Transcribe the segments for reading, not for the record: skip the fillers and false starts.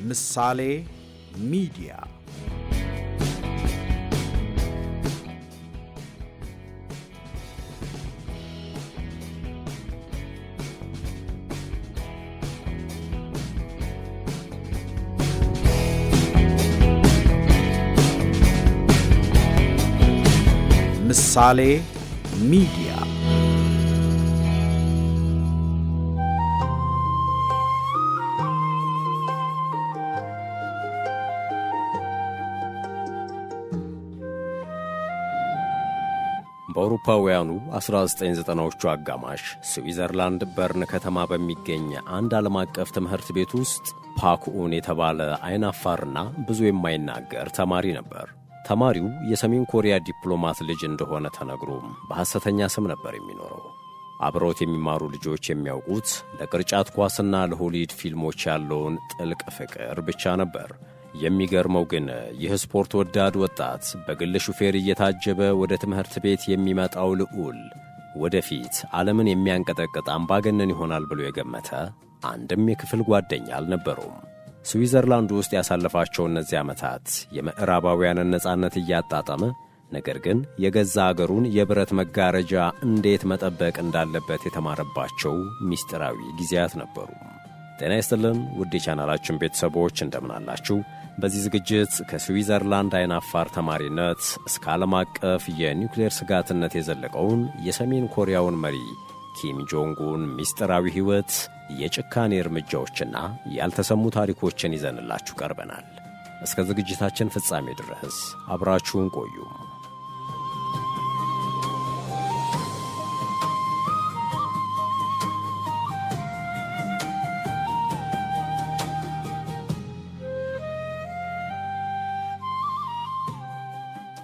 ምሳሌ ሚዲያ ምሳሌ ሚዲያ በአውሮፓውያኑ 1990ዎቹ አጋማሽ ስዊዘርላንድ በርን ከተማ በሚገኝ አንድ ዓለም አቀፍ ትምህርት ቤት ውስጥ ፓክኡን የተባለ አይናፋርና ብዙ የማይናገር ተማሪ ነበር። ተማሪው የሰሜን ኮሪያ ዲፕሎማት ልጅ እንደሆነ ተነግሮም በሐሰተኛ ስም ነበር የሚኖረው። አብረውት የሚማሩ ልጆች የሚያውቁት ለቅርጫት ኳስና ለሆሊውድ ፊልሞች ያለውን ጥልቅ ፍቅር ብቻ ነበር። የሚገርመው ግን ይህ ስፖርት ወዳድ ወጣት በግል ሹፌር እየታጀበ ወደ ትምህርት ቤት የሚመጣው ልዑል ወደፊት ዓለምን የሚያንቀጠቅጥ አምባገነን ይሆናል ብሎ የገመተ አንድም የክፍል ጓደኛ አልነበረውም። ስዊዘርላንድ ውስጥ ያሳለፋቸው እነዚህ ዓመታት የምዕራባውያንን ነጻነት እያጣጣመ ነገር ግን የገዛ አገሩን የብረት መጋረጃ እንዴት መጠበቅ እንዳለበት የተማረባቸው ምስጢራዊ ጊዜያት ነበሩ። ጤና ይስጥልን ውድ የቻናላችን ቤተሰቦች እንደምን አላችሁ? በዚህ ዝግጅት ከስዊዘርላንድ አይናፋር ተማሪነት እስከ ዓለም አቀፍ የኒውክሌር ስጋትነት የዘለቀውን የሰሜን ኮሪያውን መሪ ኪም ጆንጉን ምስጢራዊ ሕይወት፣ የጭካኔ እርምጃዎችና ያልተሰሙ ታሪኮችን ይዘንላችሁ ቀርበናል። እስከ ዝግጅታችን ፍጻሜ ድረስ አብራችሁን ቆዩ።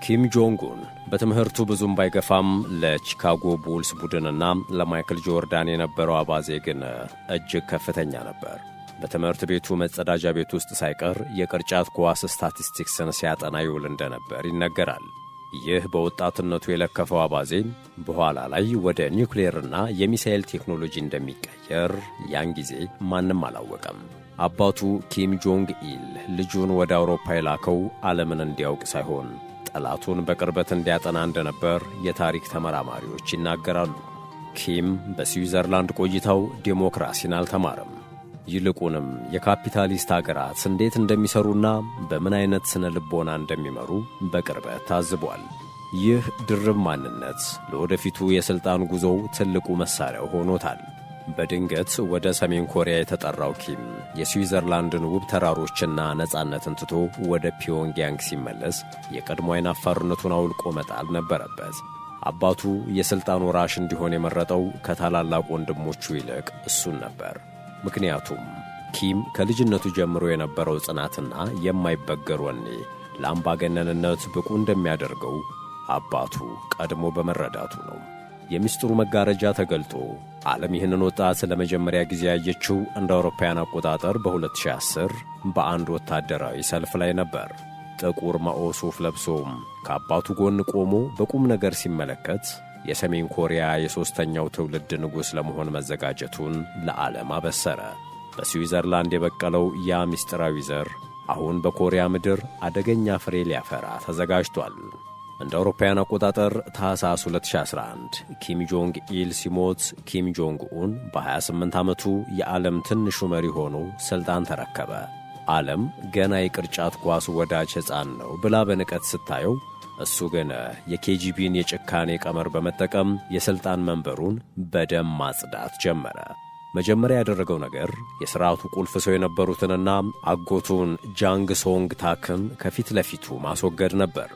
ኪም ጆንጉን በትምህርቱ ብዙም ባይገፋም ለቺካጎ ቡልስ ቡድንና ለማይክል ጆርዳን የነበረው አባዜ ግን እጅግ ከፍተኛ ነበር። በትምህርት ቤቱ መጸዳጃ ቤት ውስጥ ሳይቀር የቅርጫት ኳስ ስታቲስቲክስን ሲያጠና ይውል እንደነበር ይነገራል። ይህ በወጣትነቱ የለከፈው አባዜ በኋላ ላይ ወደ ኒውክሌርና የሚሳኤል ቴክኖሎጂ እንደሚቀየር ያን ጊዜ ማንም አላወቀም። አባቱ ኪም ጆንግ ኢል ልጁን ወደ አውሮፓ የላከው ዓለምን እንዲያውቅ ሳይሆን ጠላቱን በቅርበት እንዲያጠና እንደነበር የታሪክ ተመራማሪዎች ይናገራሉ። ኪም በስዊዘርላንድ ቆይታው ዴሞክራሲን አልተማረም። ይልቁንም የካፒታሊስት አገራት እንዴት እንደሚሰሩና በምን አይነት ስነ ልቦና እንደሚመሩ በቅርበት ታዝቧል። ይህ ድርብ ማንነት ለወደፊቱ የሥልጣን ጉዞው ትልቁ መሣሪያው ሆኖታል። በድንገት ወደ ሰሜን ኮሪያ የተጠራው ኪም የስዊዘርላንድን ውብ ተራሮችና ነጻነትን ትቶ ወደ ፒዮንግያንግ ሲመለስ የቀድሞ አይናፋርነቱን አውልቆ መጣል ነበረበት። አባቱ የሥልጣን ወራሽ እንዲሆን የመረጠው ከታላላቅ ወንድሞቹ ይልቅ እሱን ነበር። ምክንያቱም ኪም ከልጅነቱ ጀምሮ የነበረው ጽናትና የማይበገር ወኔ ለአምባገነንነት ብቁ እንደሚያደርገው አባቱ ቀድሞ በመረዳቱ ነው። የምስጢሩ መጋረጃ ተገልጦ ዓለም ይህንን ወጣት ለመጀመሪያ ጊዜ ያየችው እንደ አውሮፓውያን አቆጣጠር በ2010 በአንድ ወታደራዊ ሰልፍ ላይ ነበር። ጥቁር ማኦ ሱፍ ለብሶም ከአባቱ ጎን ቆሞ በቁም ነገር ሲመለከት የሰሜን ኮሪያ የሦስተኛው ትውልድ ንጉሥ ለመሆን መዘጋጀቱን ለዓለም አበሰረ። በስዊዘርላንድ የበቀለው ያ ምስጢራዊ ዘር አሁን በኮሪያ ምድር አደገኛ ፍሬ ሊያፈራ ተዘጋጅቷል። እንደ አውሮፓውያን አቆጣጠር ታኅሳስ 2011 ኪም ጆንግ ኢል ሲሞት ኪም ጆንግ ኡን በ28 ዓመቱ የዓለም ትንሹ መሪ ሆኖ ሥልጣን ተረከበ። ዓለም ገና የቅርጫት ኳስ ወዳጅ ሕፃን ነው ብላ በንቀት ስታየው፣ እሱ ግን የኬጂቢን የጭካኔ ቀመር በመጠቀም የሥልጣን መንበሩን በደም ማጽዳት ጀመረ። መጀመሪያ ያደረገው ነገር የሥርዓቱ ቁልፍ ሰው የነበሩትንና አጎቱን ጃንግ ሶንግ ታክን ከፊት ለፊቱ ማስወገድ ነበር።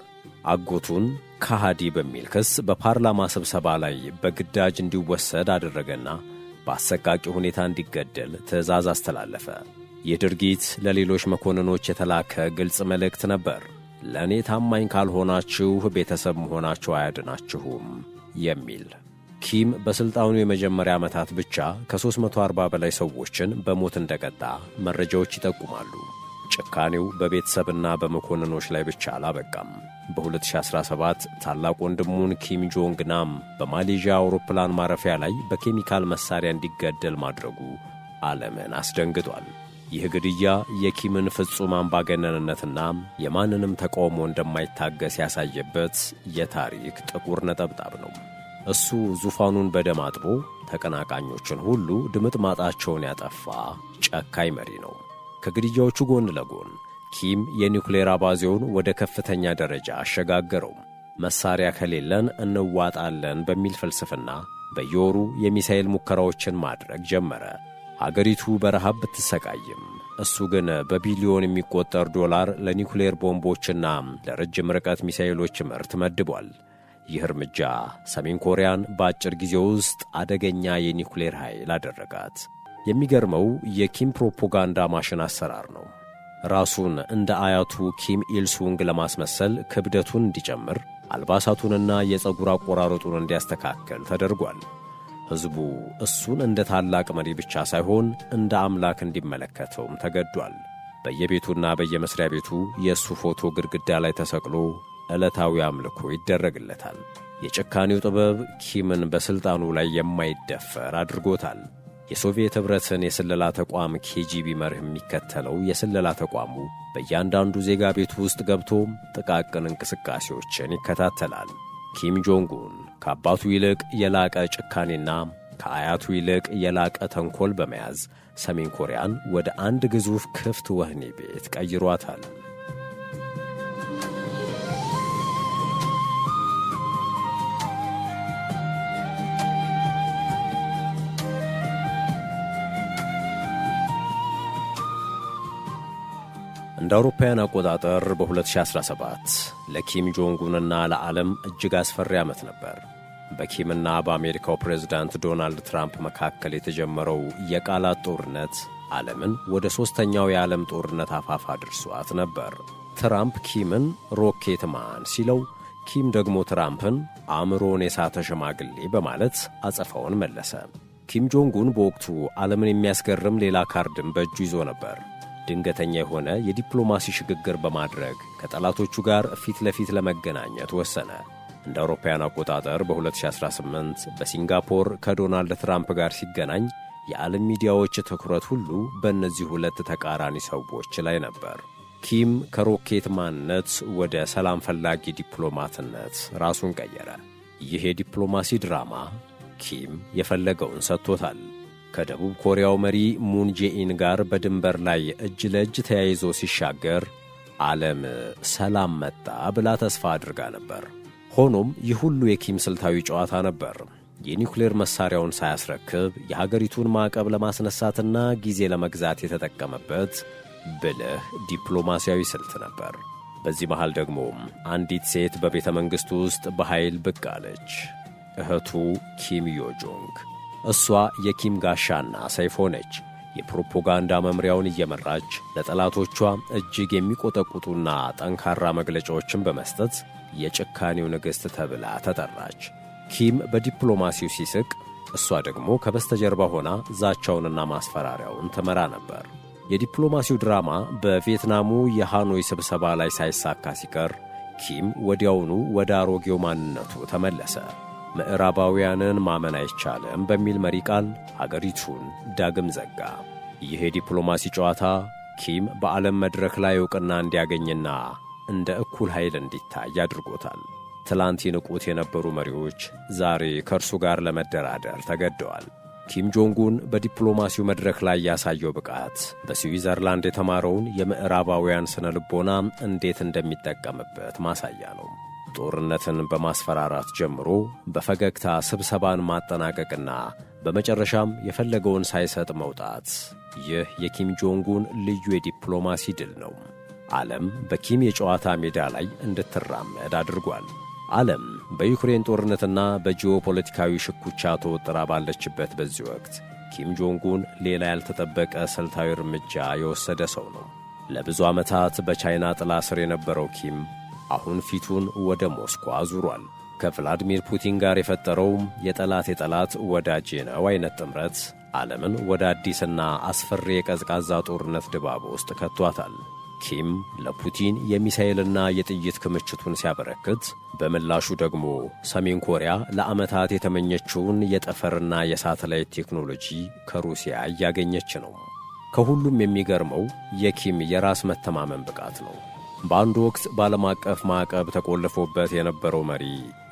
አጎቱን ከሃዲ በሚል ክስ በፓርላማ ስብሰባ ላይ በግዳጅ እንዲወሰድ አደረገና በአሰቃቂ ሁኔታ እንዲገደል ትዕዛዝ አስተላለፈ። ይህ ድርጊት ለሌሎች መኮንኖች የተላከ ግልጽ መልእክት ነበር። ለእኔ ታማኝ ካልሆናችሁ ቤተሰብ መሆናችሁ አያድናችሁም የሚል። ኪም በሥልጣኑ የመጀመሪያ ዓመታት ብቻ ከ340 በላይ ሰዎችን በሞት እንደቀጣ መረጃዎች ይጠቁማሉ። ጭካኔው በቤተሰብና በመኮንኖች ላይ ብቻ አላበቃም። በ2017 ታላቅ ወንድሙን ኪም ጆንግ ናም በማሌዥያ አውሮፕላን ማረፊያ ላይ በኬሚካል መሳሪያ እንዲገደል ማድረጉ ዓለምን አስደንግጧል። ይህ ግድያ የኪምን ፍጹም አምባገነንነትና የማንንም ተቃውሞ እንደማይታገስ ያሳየበት የታሪክ ጥቁር ነጠብጣብ ነው። እሱ ዙፋኑን በደም አጥቦ ተቀናቃኞችን ሁሉ ድምጥማጣቸውን ያጠፋ ጨካኝ መሪ ነው። ከግድያዎቹ ጎን ለጎን ኪም የኒውክሌር አባዜውን ወደ ከፍተኛ ደረጃ አሸጋገረው። መሳሪያ ከሌለን እንዋጣለን በሚል ፍልስፍና በየወሩ የሚሳኤል ሙከራዎችን ማድረግ ጀመረ። አገሪቱ በረሃብ ብትሰቃይም እሱ ግን በቢሊዮን የሚቆጠር ዶላር ለኒውክሌር ቦምቦችና ለረጅም ርቀት ሚሳኤሎች ምርት መድቧል። ይህ እርምጃ ሰሜን ኮሪያን በአጭር ጊዜ ውስጥ አደገኛ የኒውክሌር ኃይል አደረጋት። የሚገርመው የኪም ፕሮፓጋንዳ ማሽን አሰራር ነው። ራሱን እንደ አያቱ ኪም ኢልሱንግ ለማስመሰል ክብደቱን እንዲጨምር፣ አልባሳቱንና የፀጉር አቆራረጡን እንዲያስተካከል ተደርጓል። ሕዝቡ እሱን እንደ ታላቅ መሪ ብቻ ሳይሆን እንደ አምላክ እንዲመለከተውም ተገዷል። በየቤቱና በየመስሪያ ቤቱ የእሱ ፎቶ ግድግዳ ላይ ተሰቅሎ ዕለታዊ አምልኮ ይደረግለታል። የጭካኔው ጥበብ ኪምን በሥልጣኑ ላይ የማይደፈር አድርጎታል። የሶቪየት ኅብረትን የስለላ ተቋም ኬጂቢ መርህ የሚከተለው የስለላ ተቋሙ በእያንዳንዱ ዜጋ ቤቱ ውስጥ ገብቶ ጥቃቅን እንቅስቃሴዎችን ይከታተላል። ኪም ጆንጉን ከአባቱ ይልቅ የላቀ ጭካኔና ከአያቱ ይልቅ የላቀ ተንኰል በመያዝ ሰሜን ኮሪያን ወደ አንድ ግዙፍ ክፍት ወህኒ ቤት ቀይሯታል። እንደ አውሮፓውያን አቆጣጠር በ2017 ለኪም ጆንጉንና ለዓለም እጅግ አስፈሪ ዓመት ነበር። በኪምና በአሜሪካው ፕሬዝዳንት ዶናልድ ትራምፕ መካከል የተጀመረው የቃላት ጦርነት ዓለምን ወደ ሦስተኛው የዓለም ጦርነት አፋፍ አድርሷት ነበር። ትራምፕ ኪምን ሮኬት ማን ሲለው፣ ኪም ደግሞ ትራምፕን አእምሮን የሳተ ሽማግሌ በማለት አጸፋውን መለሰ። ኪም ጆንጉን በወቅቱ ዓለምን የሚያስገርም ሌላ ካርድም በእጁ ይዞ ነበር። ድንገተኛ የሆነ የዲፕሎማሲ ሽግግር በማድረግ ከጠላቶቹ ጋር ፊት ለፊት ለመገናኘት ወሰነ። እንደ አውሮፓውያን አቆጣጠር በ2018 በሲንጋፖር ከዶናልድ ትራምፕ ጋር ሲገናኝ የዓለም ሚዲያዎች ትኩረት ሁሉ በእነዚህ ሁለት ተቃራኒ ሰዎች ላይ ነበር። ኪም ከሮኬት ማንነት ወደ ሰላም ፈላጊ ዲፕሎማትነት ራሱን ቀየረ። ይህ የዲፕሎማሲ ድራማ ኪም የፈለገውን ሰጥቶታል። ከደቡብ ኮሪያው መሪ ሙን ጄኢን ጋር በድንበር ላይ እጅ ለእጅ ተያይዞ ሲሻገር ዓለም ሰላም መጣ ብላ ተስፋ አድርጋ ነበር። ሆኖም ይህ ሁሉ የኪም ስልታዊ ጨዋታ ነበር። የኒውክሌር መሣሪያውን ሳያስረክብ የሀገሪቱን ማዕቀብ ለማስነሳትና ጊዜ ለመግዛት የተጠቀመበት ብልህ ዲፕሎማሲያዊ ስልት ነበር። በዚህ መሃል ደግሞ አንዲት ሴት በቤተ መንግሥቱ ውስጥ በኃይል ብቅ አለች። እህቱ ኪም ዮጆንግ። እሷ የኪም ጋሻና ሰይፍ ሆነች። የፕሮፓጋንዳ መምሪያውን እየመራች ለጠላቶቿ እጅግ የሚቆጠቁጡና ጠንካራ መግለጫዎችን በመስጠት የጭካኔው ንግሥት ተብላ ተጠራች። ኪም በዲፕሎማሲው ሲስቅ፣ እሷ ደግሞ ከበስተጀርባ ሆና ዛቻውንና ማስፈራሪያውን ትመራ ነበር። የዲፕሎማሲው ድራማ በቪየትናሙ የሃኖይ ስብሰባ ላይ ሳይሳካ ሲቀር ኪም ወዲያውኑ ወደ አሮጌው ማንነቱ ተመለሰ። ምዕራባውያንን ማመን አይቻልም በሚል መሪ ቃል አገሪቱን ዳግም ዘጋ። ይህ የዲፕሎማሲ ጨዋታ ኪም በዓለም መድረክ ላይ ዕውቅና እንዲያገኝና እንደ እኩል ኃይል እንዲታይ አድርጎታል። ትላንት ይንቁት የነበሩ መሪዎች ዛሬ ከእርሱ ጋር ለመደራደር ተገደዋል። ኪም ጆንጉን በዲፕሎማሲው መድረክ ላይ ያሳየው ብቃት በስዊዘርላንድ የተማረውን የምዕራባውያን ስነ ልቦና እንዴት እንደሚጠቀምበት ማሳያ ነው። ጦርነትን በማስፈራራት ጀምሮ በፈገግታ ስብሰባን ማጠናቀቅና በመጨረሻም የፈለገውን ሳይሰጥ መውጣት፣ ይህ የኪም ጆንጉን ልዩ የዲፕሎማሲ ድል ነው። ዓለም በኪም የጨዋታ ሜዳ ላይ እንድትራመድ አድርጓል። ዓለም በዩክሬን ጦርነትና በጂኦፖለቲካዊ ሽኩቻ ተወጥራ ባለችበት በዚህ ወቅት ኪም ጆንጉን ሌላ ያልተጠበቀ ስልታዊ እርምጃ የወሰደ ሰው ነው። ለብዙ ዓመታት በቻይና ጥላ ስር የነበረው ኪም አሁን ፊቱን ወደ ሞስኮ አዙሯል። ከቭላዲሚር ፑቲን ጋር የፈጠረውም የጠላት ወዳጄ ነው አይነት ጥምረት ዓለምን ወደ አዲስና አስፈሪ የቀዝቃዛ ጦርነት ድባብ ውስጥ ከቷታል። ኪም ለፑቲን የሚሳኤልና የጥይት ክምችቱን ሲያበረክት፣ በምላሹ ደግሞ ሰሜን ኮሪያ ለዓመታት የተመኘችውን የጠፈርና የሳተላይት ቴክኖሎጂ ከሩሲያ እያገኘች ነው። ከሁሉም የሚገርመው የኪም የራስ መተማመን ብቃት ነው። በአንድ ወቅት በዓለም አቀፍ ማዕቀብ ተቆልፎበት የነበረው መሪ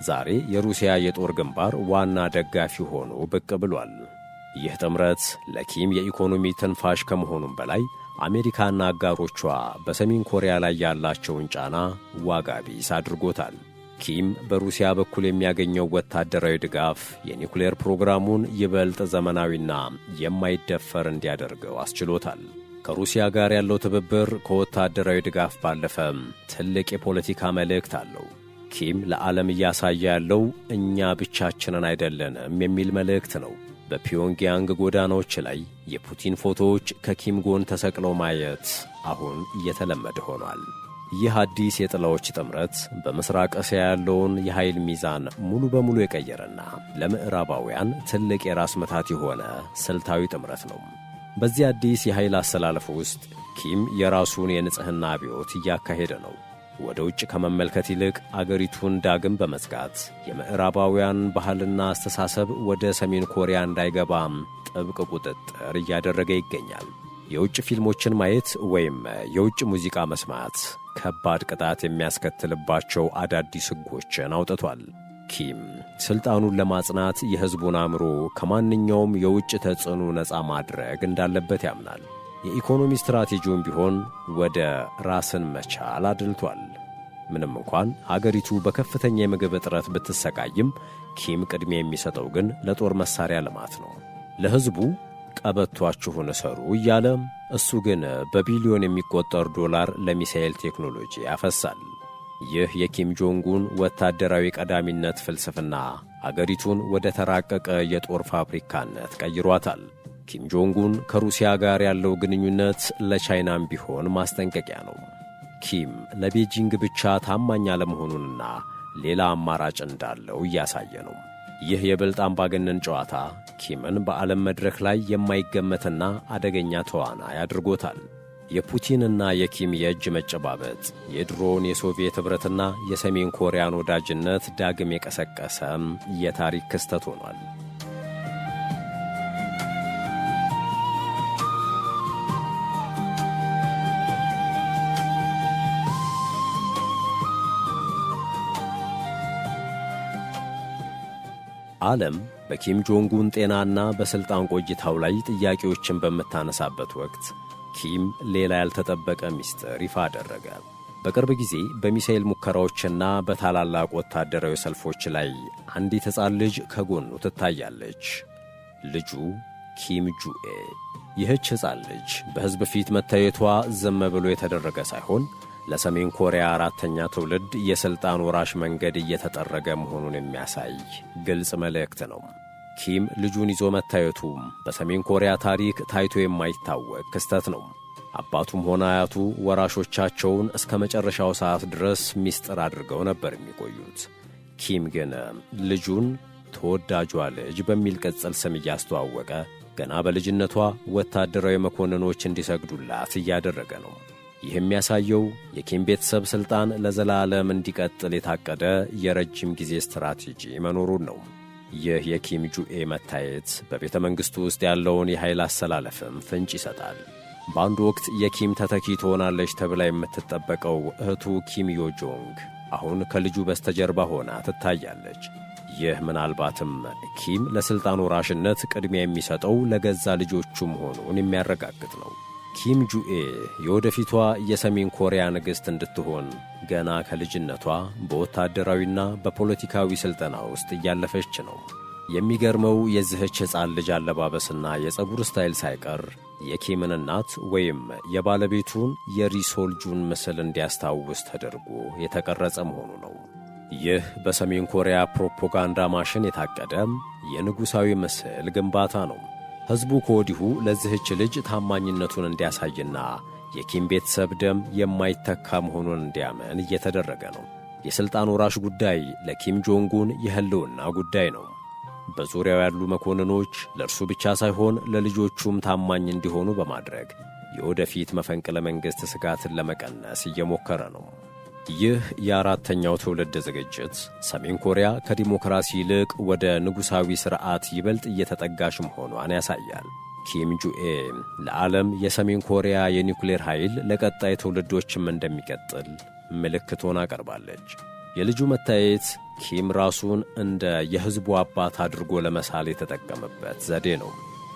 ዛሬ የሩሲያ የጦር ግንባር ዋና ደጋፊ ሆኖ ብቅ ብሏል። ይህ ጥምረት ለኪም የኢኮኖሚ ትንፋሽ ከመሆኑም በላይ አሜሪካና አጋሮቿ በሰሜን ኮሪያ ላይ ያላቸውን ጫና ዋጋ ቢስ አድርጎታል። ኪም በሩሲያ በኩል የሚያገኘው ወታደራዊ ድጋፍ የኒውክሌር ፕሮግራሙን ይበልጥ ዘመናዊና የማይደፈር እንዲያደርገው አስችሎታል። ከሩሲያ ጋር ያለው ትብብር ከወታደራዊ ድጋፍ ባለፈም ትልቅ የፖለቲካ መልእክት አለው። ኪም ለዓለም እያሳየ ያለው እኛ ብቻችንን አይደለንም የሚል መልእክት ነው። በፒዮንግያንግ ጎዳናዎች ላይ የፑቲን ፎቶዎች ከኪም ጎን ተሰቅለው ማየት አሁን እየተለመደ ሆኗል። ይህ አዲስ የጥላዎች ጥምረት በምስራቅ እስያ ያለውን የኃይል ሚዛን ሙሉ በሙሉ የቀየረና ለምዕራባውያን ትልቅ የራስ ምታት የሆነ ስልታዊ ጥምረት ነው። በዚህ አዲስ የኃይል አሰላለፍ ውስጥ ኪም የራሱን የንጽሕና አብዮት እያካሄደ ነው። ወደ ውጭ ከመመልከት ይልቅ አገሪቱን ዳግም በመዝጋት የምዕራባውያን ባህልና አስተሳሰብ ወደ ሰሜን ኮሪያ እንዳይገባም ጥብቅ ቁጥጥር እያደረገ ይገኛል። የውጭ ፊልሞችን ማየት ወይም የውጭ ሙዚቃ መስማት ከባድ ቅጣት የሚያስከትልባቸው አዳዲስ ሕጎችን አውጥቷል። ኪም ሥልጣኑን ለማጽናት የሕዝቡን አእምሮ ከማንኛውም የውጭ ተጽዕኖ ነፃ ማድረግ እንዳለበት ያምናል። የኢኮኖሚ ስትራቴጂውን ቢሆን ወደ ራስን መቻል አድልቷል። ምንም እንኳን አገሪቱ በከፍተኛ የምግብ እጥረት ብትሰቃይም ኪም ቅድሚያ የሚሰጠው ግን ለጦር መሣሪያ ልማት ነው። ለሕዝቡ ቀበቷችሁን እሰሩ እያለ እሱ ግን በቢሊዮን የሚቆጠር ዶላር ለሚሳኤል ቴክኖሎጂ ያፈሳል። ይህ የኪም ጆንጉን ወታደራዊ ቀዳሚነት ፍልስፍና አገሪቱን ወደ ተራቀቀ የጦር ፋብሪካነት ቀይሯታል። ኪም ጆንጉን ከሩሲያ ጋር ያለው ግንኙነት ለቻይናም ቢሆን ማስጠንቀቂያ ነው። ኪም ለቤጂንግ ብቻ ታማኝ አለመሆኑንና ሌላ አማራጭ እንዳለው እያሳየ ነው። ይህ የብልጥ አምባገነን ጨዋታ ኪምን በዓለም መድረክ ላይ የማይገመትና አደገኛ ተዋናይ አድርጎታል። የፑቲንና የኪም የእጅ መጨባበጥ የድሮውን የሶቪየት ኅብረትና የሰሜን ኮሪያን ወዳጅነት ዳግም የቀሰቀሰም የታሪክ ክስተት ሆኗል። ዓለም በኪም ጆንጉን ጤናና በሥልጣን ቆይታው ላይ ጥያቄዎችን በምታነሳበት ወቅት ኪም ሌላ ያልተጠበቀ ምስጢር ይፋ አደረገ። በቅርብ ጊዜ በሚሳኤል ሙከራዎችና በታላላቅ ወታደራዊ ሰልፎች ላይ አንዲት ሕፃን ልጅ ከጎኑ ትታያለች። ልጁ ኪም ጁኤ። ይህች ሕፃን ልጅ በሕዝብ ፊት መታየቷ ዝም ብሎ የተደረገ ሳይሆን ለሰሜን ኮሪያ አራተኛ ትውልድ የሥልጣን ወራሽ መንገድ እየተጠረገ መሆኑን የሚያሳይ ግልጽ መልእክት ነው። ኪም ልጁን ይዞ መታየቱም በሰሜን ኮሪያ ታሪክ ታይቶ የማይታወቅ ክስተት ነው። አባቱም ሆነ አያቱ ወራሾቻቸውን እስከ መጨረሻው ሰዓት ድረስ ምስጢር አድርገው ነበር የሚቆዩት። ኪም ግን ልጁን ተወዳጇ ልጅ በሚል ቅጽል ስም እያስተዋወቀ ገና በልጅነቷ ወታደራዊ መኮንኖች እንዲሰግዱላት እያደረገ ነው። ይህ የሚያሳየው የኪም ቤተሰብ ሥልጣን ለዘላለም እንዲቀጥል የታቀደ የረጅም ጊዜ ስትራቴጂ መኖሩን ነው። ይህ የኪም ጁኤ መታየት በቤተ መንግሥቱ ውስጥ ያለውን የኃይል አሰላለፍም ፍንጭ ይሰጣል። በአንድ ወቅት የኪም ተተኪ ትሆናለች ተብላ የምትጠበቀው እህቱ ኪም ዮ ጆንግ አሁን ከልጁ በስተጀርባ ሆና ትታያለች። ይህ ምናልባትም ኪም ለሥልጣን ወራሽነት ቅድሚያ የሚሰጠው ለገዛ ልጆቹ መሆኑን የሚያረጋግጥ ነው። ኪም ጁኤ የወደፊቷ የሰሜን ኮሪያ ንግሥት እንድትሆን ገና ከልጅነቷ በወታደራዊና በፖለቲካዊ ሥልጠና ውስጥ እያለፈች ነው። የሚገርመው የዚህች ሕፃን ልጅ አለባበስና የፀጉር ስታይል ሳይቀር የኪምን እናት ወይም የባለቤቱን የሪሶልጁን ምስል እንዲያስታውስ ተደርጎ የተቀረጸ መሆኑ ነው። ይህ በሰሜን ኮሪያ ፕሮፓጋንዳ ማሽን የታቀደ የንጉሣዊ ምስል ግንባታ ነው። ሕዝቡ ከወዲሁ ለዚህች ልጅ ታማኝነቱን እንዲያሳይና የኪም ቤተሰብ ደም የማይተካ መሆኑን እንዲያመን እየተደረገ ነው። የሥልጣን ወራሽ ጉዳይ ለኪም ጆንጉን የሕልውና ጉዳይ ነው። በዙሪያው ያሉ መኮንኖች ለእርሱ ብቻ ሳይሆን ለልጆቹም ታማኝ እንዲሆኑ በማድረግ የወደፊት መፈንቅለ መንግሥት ስጋትን ለመቀነስ እየሞከረ ነው። ይህ የአራተኛው ትውልድ ዝግጅት ሰሜን ኮሪያ ከዲሞክራሲ ይልቅ ወደ ንጉሣዊ ሥርዓት ይበልጥ እየተጠጋሽ መሆኗን ያሳያል። ኪም ጁኤ ለዓለም የሰሜን ኮሪያ የኒውክሌር ኃይል ለቀጣይ ትውልዶችም እንደሚቀጥል ምልክት ሆና ቀርባለች። የልጁ መታየት ኪም ራሱን እንደ የሕዝቡ አባት አድርጎ ለመሳል የተጠቀመበት ዘዴ ነው።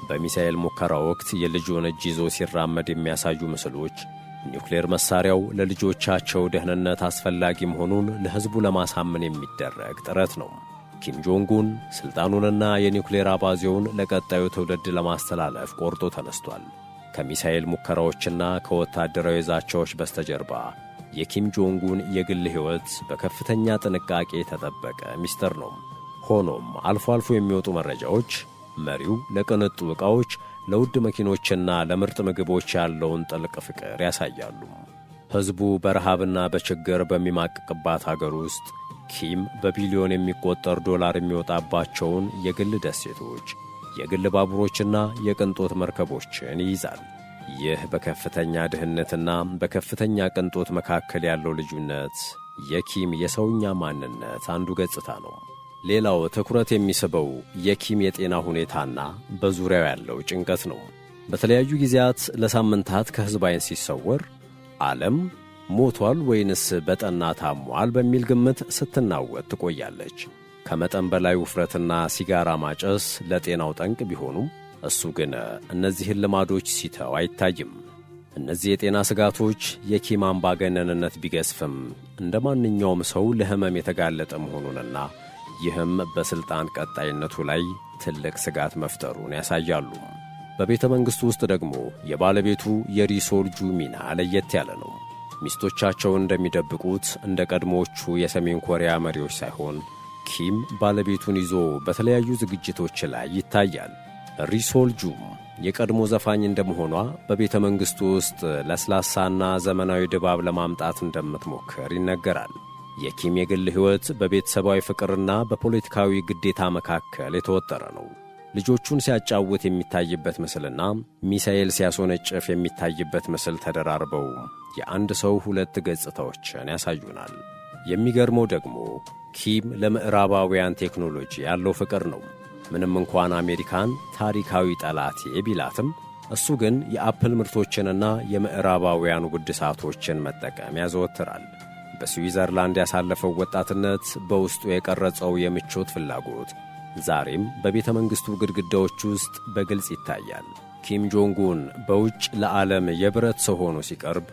በሚሳኤል ሙከራ ወቅት የልጁን እጅ ይዞ ሲራመድ የሚያሳዩ ምስሎች ኒውክሌር መሳሪያው ለልጆቻቸው ደህንነት አስፈላጊ መሆኑን ለሕዝቡ ለማሳመን የሚደረግ ጥረት ነው። ኪም ጆንጉን ሥልጣኑንና የኒውክሌር አባዜውን ለቀጣዩ ትውልድ ለማስተላለፍ ቆርጦ ተነስቷል። ከሚሳኤል ሙከራዎችና ከወታደራዊ ዛቻዎች በስተጀርባ የኪም ጆንጉን የግል ሕይወት በከፍተኛ ጥንቃቄ የተጠበቀ ምስጢር ነው። ሆኖም አልፎ አልፎ የሚወጡ መረጃዎች መሪው ለቅንጡ ዕቃዎች፣ ለውድ መኪኖችና ለምርጥ ምግቦች ያለውን ጥልቅ ፍቅር ያሳያሉ። ሕዝቡ በረሃብና በችግር በሚማቅቅባት አገር ውስጥ ኪም በቢሊዮን የሚቆጠር ዶላር የሚወጣባቸውን የግል ደሴቶች፣ የግል ባቡሮችና የቅንጦት መርከቦችን ይይዛል። ይህ በከፍተኛ ድህነትና በከፍተኛ ቅንጦት መካከል ያለው ልዩነት የኪም የሰውኛ ማንነት አንዱ ገጽታ ነው። ሌላው ትኩረት የሚስበው የኪም የጤና ሁኔታና በዙሪያው ያለው ጭንቀት ነው። በተለያዩ ጊዜያት ለሳምንታት ከሕዝብ ዓይን ሲሰወር ዓለም ሞቷል ወይንስ በጠና ታሟል በሚል ግምት ስትናወጥ ትቆያለች። ከመጠን በላይ ውፍረትና ሲጋራ ማጨስ ለጤናው ጠንቅ ቢሆኑም እሱ ግን እነዚህን ልማዶች ሲተው አይታይም። እነዚህ የጤና ስጋቶች የኪም አምባገነንነት ቢገዝፍም እንደ ማንኛውም ሰው ለሕመም የተጋለጠ መሆኑንና ይህም በሥልጣን ቀጣይነቱ ላይ ትልቅ ስጋት መፍጠሩን ያሳያሉ። በቤተ መንግሥቱ ውስጥ ደግሞ የባለቤቱ የሪሶል ጁ ሚና ለየት ያለ ነው። ሚስቶቻቸው እንደሚደብቁት እንደ ቀድሞዎቹ የሰሜን ኮሪያ መሪዎች ሳይሆን ኪም ባለቤቱን ይዞ በተለያዩ ዝግጅቶች ላይ ይታያል። ሪሶል ጁም የቀድሞ ዘፋኝ እንደመሆኗ በቤተ መንግሥቱ ውስጥ ለስላሳና ዘመናዊ ድባብ ለማምጣት እንደምትሞክር ይነገራል። የኪም የግል ሕይወት በቤተሰባዊ ፍቅርና በፖለቲካዊ ግዴታ መካከል የተወጠረ ነው። ልጆቹን ሲያጫውት የሚታይበት ምስልና ሚሳኤል ሲያስወነጭፍ የሚታይበት ምስል ተደራርበው የአንድ ሰው ሁለት ገጽታዎችን ያሳዩናል። የሚገርመው ደግሞ ኪም ለምዕራባውያን ቴክኖሎጂ ያለው ፍቅር ነው። ምንም እንኳን አሜሪካን ታሪካዊ ጠላቴ ቢላትም እሱ ግን የአፕል ምርቶችንና የምዕራባውያን ውድ ሰዓቶችን መጠቀም ያዘወትራል። በስዊዘርላንድ ያሳለፈው ወጣትነት፣ በውስጡ የቀረጸው የምቾት ፍላጎት ዛሬም በቤተ መንግሥቱ ግድግዳዎች ውስጥ በግልጽ ይታያል። ኪም ጆንጉን በውጭ ለዓለም የብረት ሰው ሆኖ ሲቀርብ፣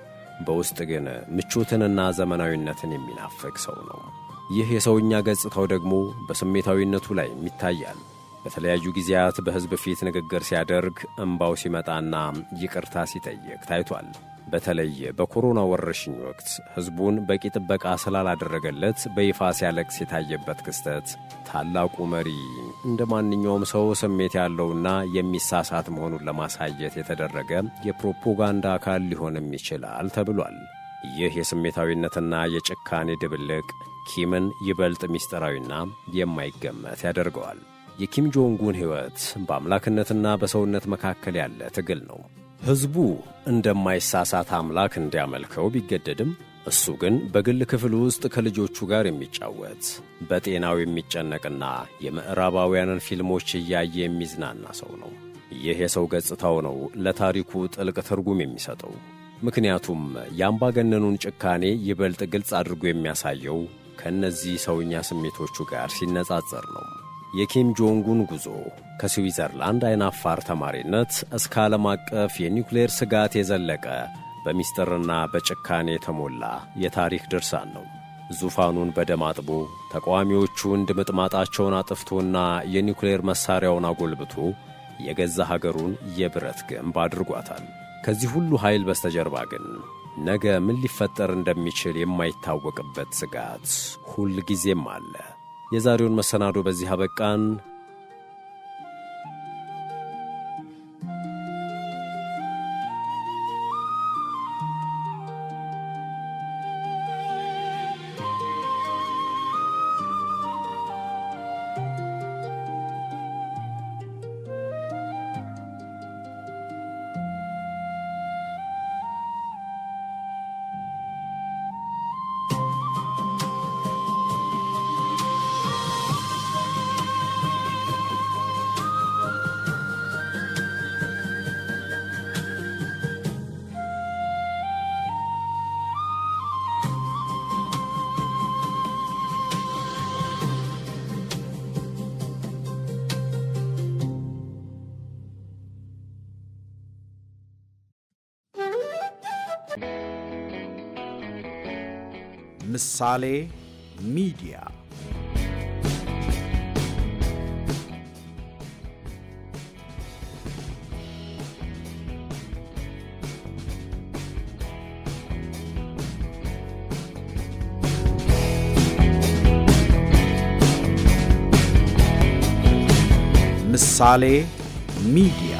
በውስጥ ግን ምቾትንና ዘመናዊነትን የሚናፍቅ ሰው ነው። ይህ የሰውኛ ገጽታው ደግሞ በስሜታዊነቱ ላይ ይታያል። በተለያዩ ጊዜያት በሕዝብ ፊት ንግግር ሲያደርግ እምባው ሲመጣና ይቅርታ ሲጠይቅ ታይቷል። በተለይ በኮሮና ወረርሽኝ ወቅት ሕዝቡን በቂ ጥበቃ ስላላደረገለት በይፋ ሲያለቅስ የታየበት ክስተት ታላቁ መሪ እንደ ማንኛውም ሰው ስሜት ያለውና የሚሳሳት መሆኑን ለማሳየት የተደረገ የፕሮፓጋንዳ አካል ሊሆንም ይችላል ተብሏል። ይህ የስሜታዊነትና የጭካኔ ድብልቅ ኪምን ይበልጥ ምስጢራዊና የማይገመት ያደርገዋል። የኪም ጆንጉን ሕይወት በአምላክነትና በሰውነት መካከል ያለ ትግል ነው። ሕዝቡ እንደማይሳሳት አምላክ እንዲያመልከው ቢገደድም እሱ ግን በግል ክፍል ውስጥ ከልጆቹ ጋር የሚጫወት በጤናው የሚጨነቅና የምዕራባውያንን ፊልሞች እያየ የሚዝናና ሰው ነው። ይህ የሰው ገጽታው ነው ለታሪኩ ጥልቅ ትርጉም የሚሰጠው። ምክንያቱም የአምባገነኑን ጭካኔ ይበልጥ ግልጽ አድርጎ የሚያሳየው ከእነዚህ ሰውኛ ስሜቶቹ ጋር ሲነጻጸር ነው። የኪም ጆንጉን ጉዞ ከስዊዘርላንድ አይናፋር ተማሪነት እስከ ዓለም አቀፍ የኒውክሌር ስጋት የዘለቀ በሚስጥርና በጭካኔ የተሞላ የታሪክ ድርሳን ነው። ዙፋኑን በደም አጥቦ ተቃዋሚዎቹን ድምጥማጣቸውን አጥፍቶና የኒውክሌር መሣሪያውን አጎልብቶ የገዛ ሀገሩን የብረት ግንብ አድርጓታል። ከዚህ ሁሉ ኃይል በስተጀርባ ግን ነገ ምን ሊፈጠር እንደሚችል የማይታወቅበት ስጋት ሁል ጊዜም አለ። የዛሬውን መሰናዶ በዚህ አበቃን። ምሳሌ ሚዲያ ምሳሌ ሚዲያ